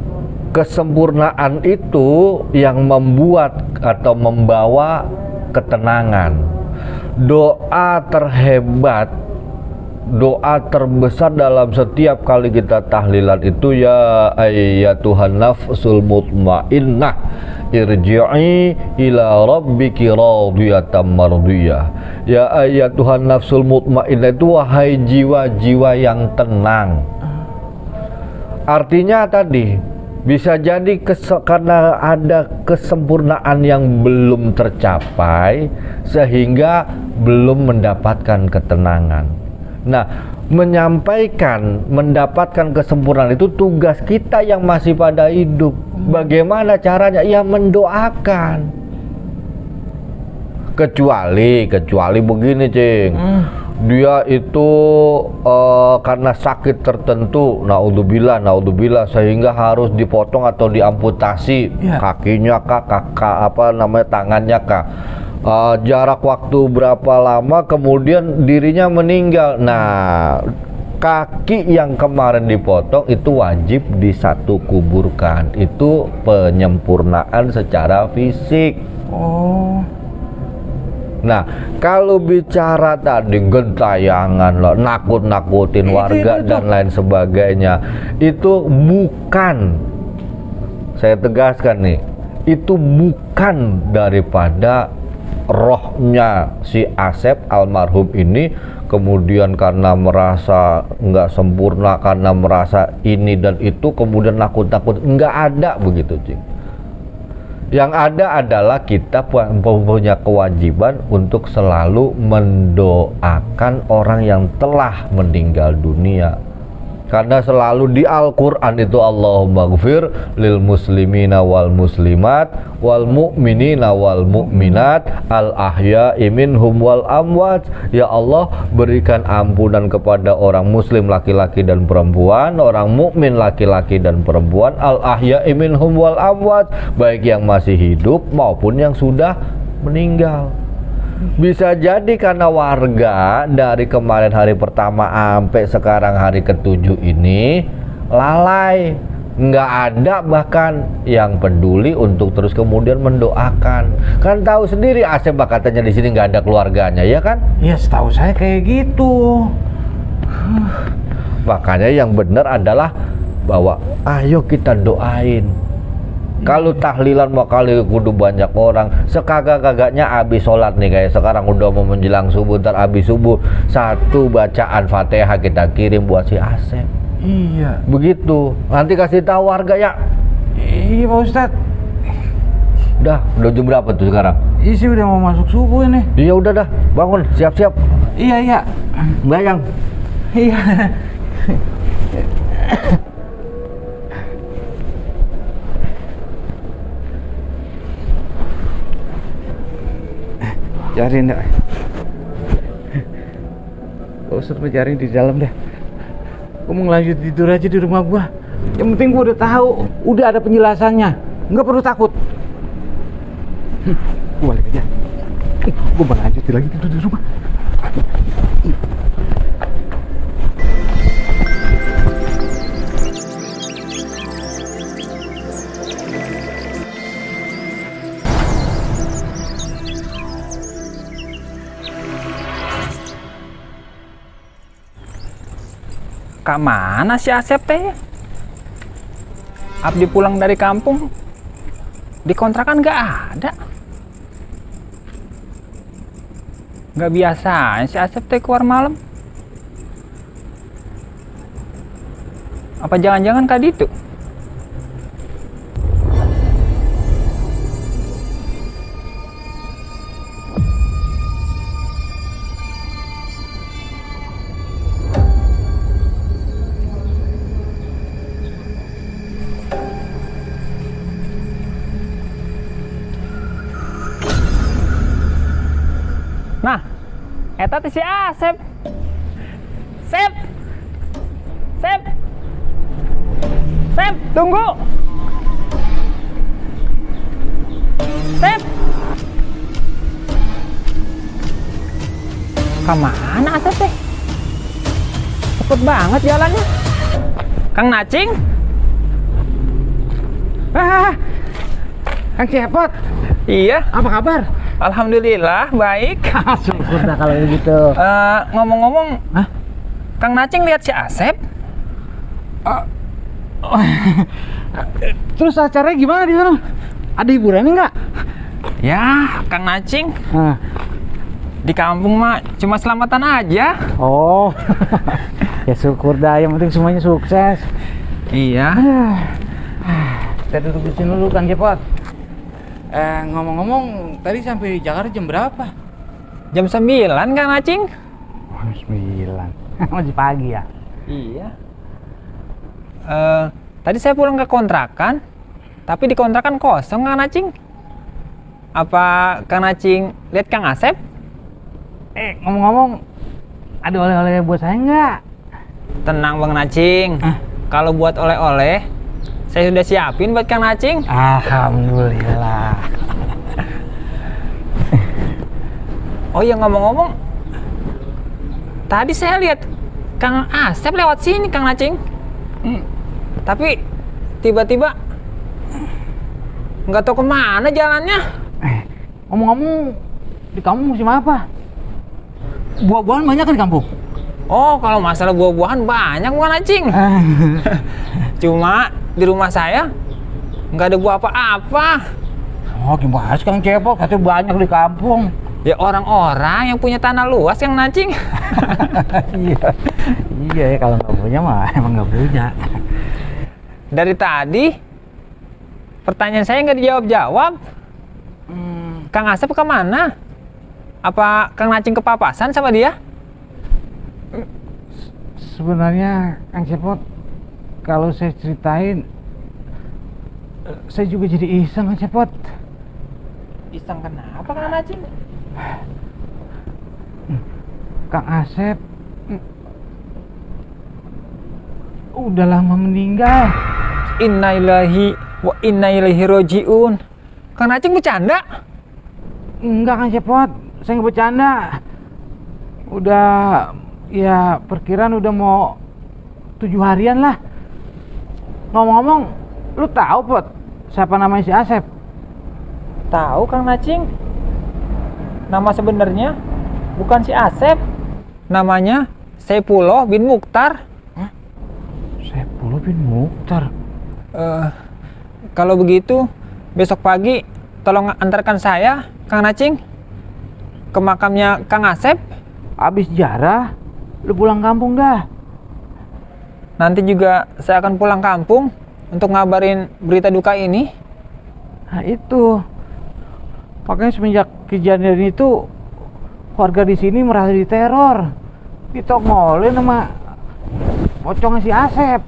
Kesempurnaan itu yang membuat atau membawa ketenangan. Doa terhebat, doa terbesar dalam setiap kali kita tahlilan itu, ya ayyatuhan nafsul mutmainnah irji'i ila rabbiki radiyatan mardiyah. Ya ayyatuhan nafsul mutmainnah itu wahai jiwa-jiwa yang tenang. Artinya tadi bisa jadi karena ada kesempurnaan yang belum tercapai sehingga belum mendapatkan ketenangan. Nah, mendapatkan kesempurnaan itu tugas kita yang masih pada hidup. Bagaimana caranya? Ya mendoakan. Kecuali begini, Cing. Dia itu karena sakit tertentu, naudzubillah, sehingga harus dipotong atau diamputasi kakinya tangannya jarak waktu berapa lama kemudian dirinya meninggal. Nah, kaki yang kemarin dipotong itu wajib disatu kuburkan. Itu penyempurnaan secara fisik. Nah, kalau bicara tadi gentayangan loh, nakut-nakutin warga dan lain sebagainya, itu bukan, saya tegaskan nih, itu bukan daripada rohnya si Asep almarhum ini, kemudian karena merasa nggak sempurna, karena merasa ini dan itu, kemudian nakut-nakut, nggak ada begitu, Cing. Yang ada adalah kita punya kewajiban untuk selalu mendoakan orang yang telah meninggal dunia. Karena selalu di Al-Quran itu Allahumma ghfir lil muslimina wal muslimat wal mu'minina wal mu'minat al ahya'i minhum wal amwat. Ya Allah, berikan ampunan kepada orang muslim laki-laki dan perempuan, orang mukmin laki-laki dan perempuan, al ahya'i minhum wal amwat, baik yang masih hidup maupun yang sudah meninggal. Bisa jadi karena warga dari kemarin hari pertama sampai sekarang hari ke-7 ini lalai, nggak ada bahkan yang peduli untuk terus kemudian mendoakan. Kan tahu sendiri Asep katanya di sini nggak ada keluarganya, ya kan? Iya, setahu saya kayak gitu. Makanya yang benar adalah bahwa ayo kita doain. Kalau tahlilan mau kali kudu banyak orang, sekagak-kagaknya abis sholat nih, kayak sekarang udah mau menjelang subuh, ntar abis subuh satu bacaan Fatihah kita kirim buat si Asep. Iya. Begitu. Nanti kasih tahu warga ya. Iya Pak Ustadz. Udah jam berapa tuh sekarang? Isi udah mau masuk subuh ini. Iya udah dah, bangun, siap-siap. Iya. Bayang. Iya. Jaring dah. Gak usah jaring di dalam deh. Gue mau ngelanjut tidur aja di rumah gua. Yang penting gua udah tahu, udah ada penjelasannya. Nggak perlu takut. Gua balik aja. Gua mau lanjut lagi tidur di rumah. Kak mana si Asep teh? Abdi pulang dari kampung, di kontrakan nggak ada. Nggak biasa si Asep teh keluar malam. Apa jangan-jangan Kak Ditu? Nah, eta teh si Asep. Sep, tunggu. Sep. Kemana Asep teh? Cepet banget jalannya. Kang Nacing? Kang Cepot. Iya. Apa kabar? Alhamdulillah baik. Syukur dah kalau begitu. Ngomong-ngomong, Kang Nacing lihat si Asep? Terus acaranya gimana di sana? Ada hiburannya nggak? Ya, Kang Nacing. Di kampung mah cuma selamatan aja. Oh, ya syukur dah. Yang penting semuanya sukses. Iya. Kita duduk di sini dulu Kang Cepot. Ngomong-ngomong, tadi sampai Jakarta jam berapa? Jam 9 Kang Acing. Jam 9. Masih pagi ya? Iya. Tadi saya pulang ke kontrakan, tapi di kontrakan kosong Kang Acing. Apa Kang Acing lihat Kang Asep? Ngomong-ngomong, ada oleh-oleh buat saya nggak? Tenang Bang Nacing. Kalau buat oleh-oleh, saya sudah siapin buat Kang Nacing. Alhamdulillah. Oh iya, ngomong-ngomong, tadi saya lihat Kang Asep lewat sini Kang Nacing. Tapi tiba-tiba nggak tahu kemana jalannya. Ngomong-ngomong, di kampung musim apa? Buah-buahan banyak kan di kampung? Oh, kalau masalah buah-buahan banyak Bang Nacing. Cuma di rumah saya nggak ada buah apa-apa. Oh, gimana sih Kang Cepot? Katanya banyak di kampung. Ya orang-orang yang punya tanah luas yang Nacing. Iya ya, kalau nggak punya mah emang nggak punya. Dari tadi pertanyaan saya nggak dijawab-jawab. Kang Asep kemana? Apa Kang Nacing kepapasan sama dia? Sebenarnya Kang Cepot, kalau saya ceritain, saya juga jadi iseng Kang Cepot. Iseng kenapa Kang Nacing? Kang Asep udah lama meninggal. Innalillahi wa inna ilaihi rajiun. Kang Nacing bercanda? Enggak Kang Cepot, saya nggak bercanda. Udah, ya perkiraan udah mau 7 harian lah. Ngomong-ngomong, lu tahu Pot siapa namanya si Asep? Tahu Kang Nacing. Nama sebenarnya bukan si Asep. Namanya Saipullah bin Mukhtar. Saipullah bin Mukhtar. Kalau begitu, besok pagi tolong antarkan saya Kang Nacing ke makamnya Kang Asep. Habis jarah, lu pulang kampung dah. Nanti juga saya akan pulang kampung untuk ngabarin berita duka ini. Nah itu, makanya semenjak kejadian itu warga di sini merasa diteror, ditongolin sama pocongnya si Asep,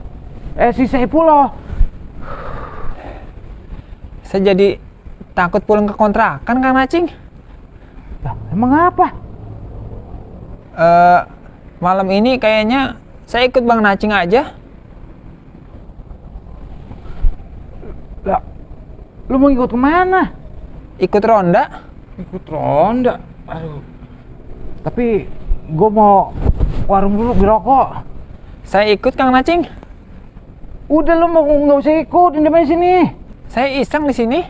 si Saipullah. Saya jadi takut pulang ke kontrakan Kang Nacing. Lah, emang apa? Malam ini kayaknya saya ikut Bang Nacing aja. Lah, lu mau ikut kemana? Ikut ronda. Ikut ronda? Aduh. Tapi gue mau warung dulu beli rokok. Saya ikut Kang Nacing. Udah lu mau nggak usah ikut, di sini. Saya iseng di sini.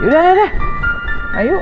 Udah. Ayo.